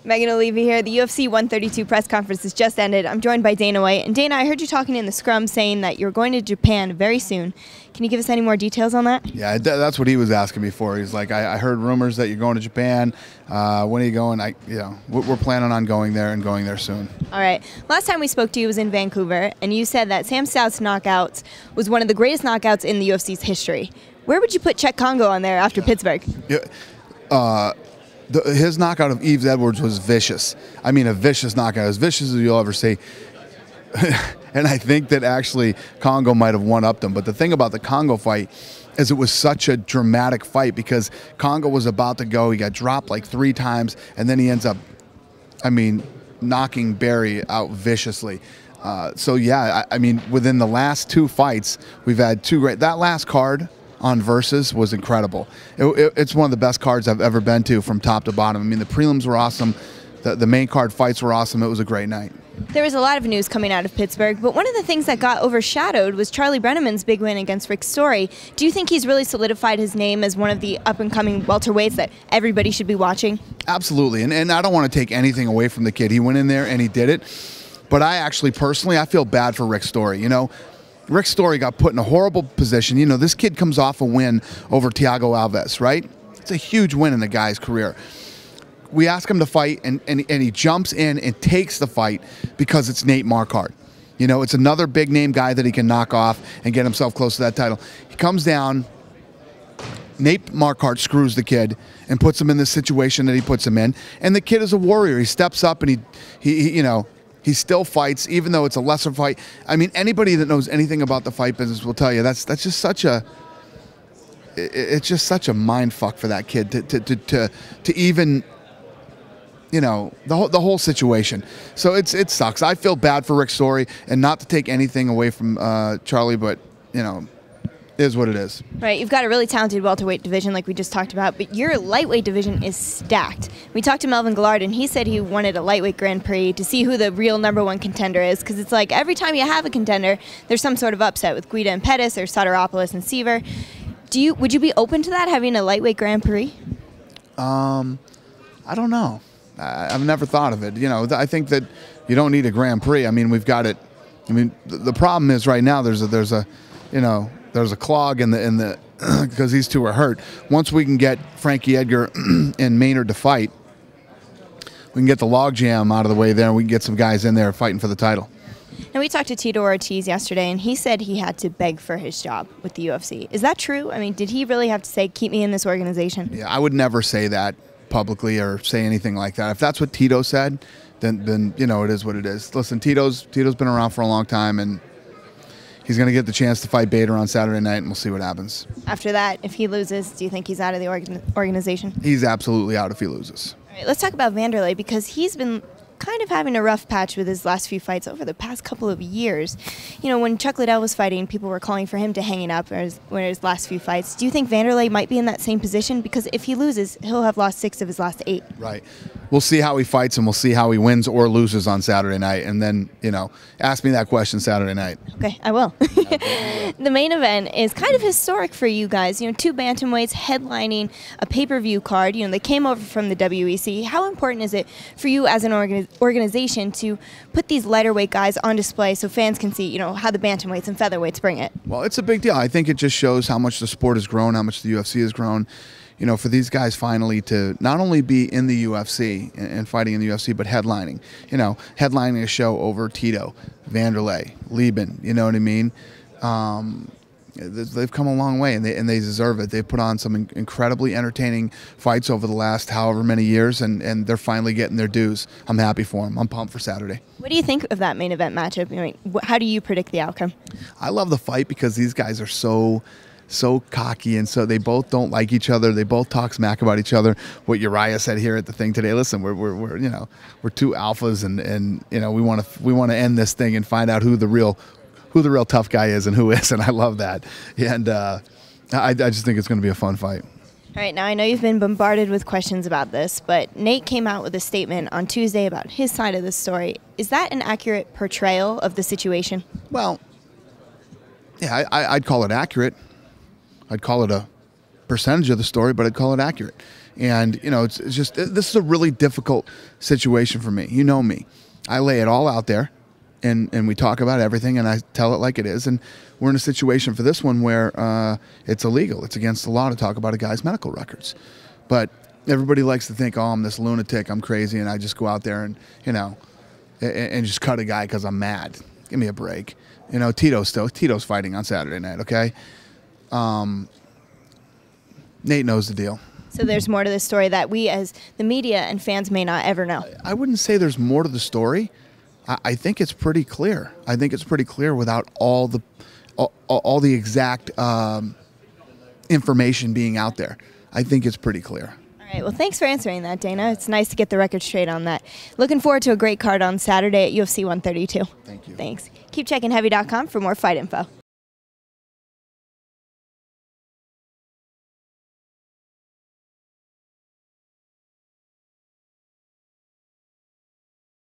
Megan Olivi here. The UFC 132 press conference has just ended. I'm joined by Dana White. And Dana, I heard you talking in the scrum saying that you're going to Japan very soon. Can you give us any more details on that? Yeah, that's what he was asking me for. He's like, I heard rumors that you're going to Japan. When are you going? We're planning on going there and going there soon. All right. Last time we spoke to you was in Vancouver, and you said that Sam Stout's knockouts was one of the greatest knockouts in the UFC's history. Where would you put Czech Congo on there after Pittsburgh? Yeah. His knockout of Yves Edwards was vicious. I mean, a vicious knockout, as vicious as you'll ever see. And I think that actually Congo might have one-upped him. But the thing about the Congo fight is it was such a dramatic fight because Congo was about to go. He got dropped like 3 times, and then he ends up, knocking Barry out viciously. So, yeah, I mean, within the last 2 fights, we've had 2 great. That last card on Versus was incredible. It's one of the best cards I've ever been to from top to bottom. I mean, the prelims were awesome. The main card fights were awesome. It was a great night. There was a lot of news coming out of Pittsburgh, but one of the things that got overshadowed was Charlie Brenneman's big win against Rick Story. Do you think he's really solidified his name as one of the up-and-coming welterweights that everybody should be watching? Absolutely, and I don't want to take anything away from the kid. He went in there and he did it. But I actually, personally, I feel bad for Rick Story. You know, Rick Story got put in a horrible position. You know, this kid comes off a win over Thiago Alves, right? It's a huge win in the guy's career. We ask him to fight, and he jumps in and takes the fight because it's Nate Marquardt. You know, it's another big-name guy that he can knock off and get himself close to that title. He comes down. Nate Marquardt screws the kid and puts him in the situation that he puts him in. And the kid is a warrior. He steps up and he still fights, even though it's a lesser fight. I mean, anybody that knows anything about the fight business will tell you that's just such a it's just such a mind fuck for that kid to even, you know, the whole situation. So it sucks. I feel bad for Rick Story, and not to take anything away from Charlie, but you know, it is what it is. Right, you've got a really talented welterweight division like we just talked about, but your lightweight division is stacked. We talked to Melvin Gillard, and he said he wanted a lightweight Grand Prix to see who the real #1 contender is, because it's like every time you have a contender, there's some sort of upset with Guida and Pettis or Soteropoulos and Seaver. Would you be open to that, having a lightweight Grand Prix? I don't know. I've never thought of it. You know, I think that you don't need a Grand Prix. I mean, we've got it. I mean, the problem is right now there's a clog in the because these two are hurt. Once we can get Frankie Edgar and Maynard to fight, we can get the log jam out of the way there, and we can get some guys in there fighting for the title. Now, we talked to Tito Ortiz yesterday, and he said he had to beg for his job with the UFC. Is that true? I mean, did he really have to say, keep me in this organization? Yeah, I would never say that publicly or say anything like that. If that's what Tito said, then you know, it is what it is. Listen, Tito's been around for a long time, and he's going to get the chance to fight Bader on Saturday night, and we'll see what happens. After that, if he loses, do you think he's out of the organization? He's absolutely out if he loses. All right, let's talk about Wanderlei, because he's been kind of having a rough patch with his last few fights over the past couple of years. You know, when Chuck Liddell was fighting, people were calling for him to hang it up in his last few fights. Do you think Wanderlei might be in that same position? Because if he loses, he'll have lost 6 of his last 8. Right. We'll see how he fights, and we'll see how he wins or loses on Saturday night. And then, you know, ask me that question Saturday night. Okay, I will. The main event is kind of historic for you guys. You know, 2 bantamweights headlining a pay-per-view card. You know, they came over from the WEC. How important is it for you as an organization to put these lighter weight guys on display so fans can see, you know, how the bantamweights and featherweights bring it? Well, it's a big deal. I think it just shows how much the sport has grown, how much the UFC has grown. You know, for these guys finally to not only be in the UFC and fighting in the UFC, but headlining. You know, headlining a show over Tito, Wanderlei, Lieben. You know what I mean? They've come a long way, and they deserve it. They've put on some incredibly entertaining fights over the last however many years, and they're finally getting their dues. I'm happy for them. I'm pumped for Saturday. What do you think of that main event matchup? I mean, how do you predict the outcome? I love the fight because these guys are so cocky, and so they both don't like each other. They both talk smack about each other. What Uriah said here at the thing today. Listen, we're you know, we're 2 alphas, and you know, we want to end this thing and find out who the real tough guy is and who isn't. I love that, and I just think it's going to be a fun fight. All right, now I know you've been bombarded with questions about this, but Nate came out with a statement on Tuesday about his side of the story. Is that an accurate portrayal of the situation? Well, yeah, I'd call it accurate. I'd call it percentage of the story, but I'd call it accurate. And, you know, it's just, this is a really difficult situation for me. You know me. I lay it all out there, and we talk about everything, and I tell it like it is. And we're in a situation for this one where it's illegal. It's against the law to talk about a guy's medical records. But everybody likes to think, oh, I'm this lunatic, I'm crazy, and I just go out there and, you know, and just cut a guy because I'm mad. Give me a break. You know, Tito's fighting on Saturday night, okay? Nate knows the deal. So there's more to this story that we as the media and fans may not ever know. I wouldn't say there's more to the story. I think it's pretty clear. I think it's pretty clear without all the exact information being out there. I think it's pretty clear. All right, well, thanks for answering that, Dana. It's nice to get the record straight on that. Looking forward to a great card on Saturday at UFC 132. Thank you. Thanks. Keep checking Heavy.com for more fight info.